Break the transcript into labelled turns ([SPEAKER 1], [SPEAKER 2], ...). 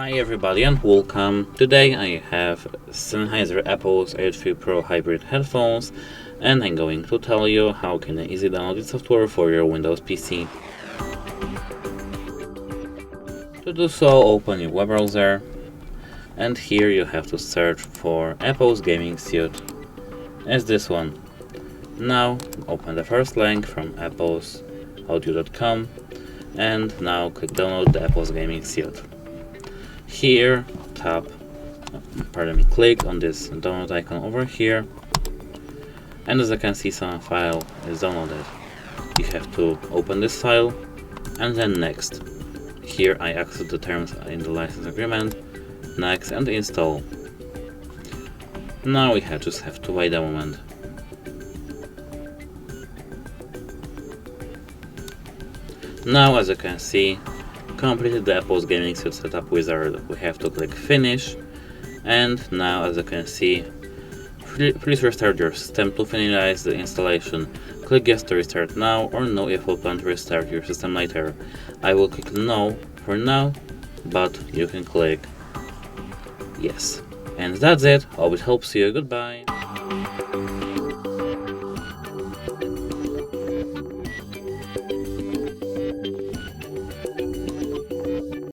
[SPEAKER 1] Hi everybody and welcome. Today I have Sennheiser Apple's H3 Pro Hybrid headphones and I'm going to tell you how can you easily download the software for your Windows PC. To do so, open your web browser and here you have to search for Apple's gaming suite as this one. Now open the first link from applesaudio.com and now click download the Apple's gaming suite. Here, click on this download icon over here, and as you can see, some file is downloaded. You have to open this file, and then next. Here I accept the terms in the license agreement, next and install. Now we just have to wait a moment. Now as you can see, completed the Apple's gaming suite setup wizard. We have to click finish, and now as you can see, please restart your system to finalize the installation. Click yes to restart now or no if you plan to restart your system later. I will click no for now, but you can click yes. And that's it. Hope it helps you. Goodbye.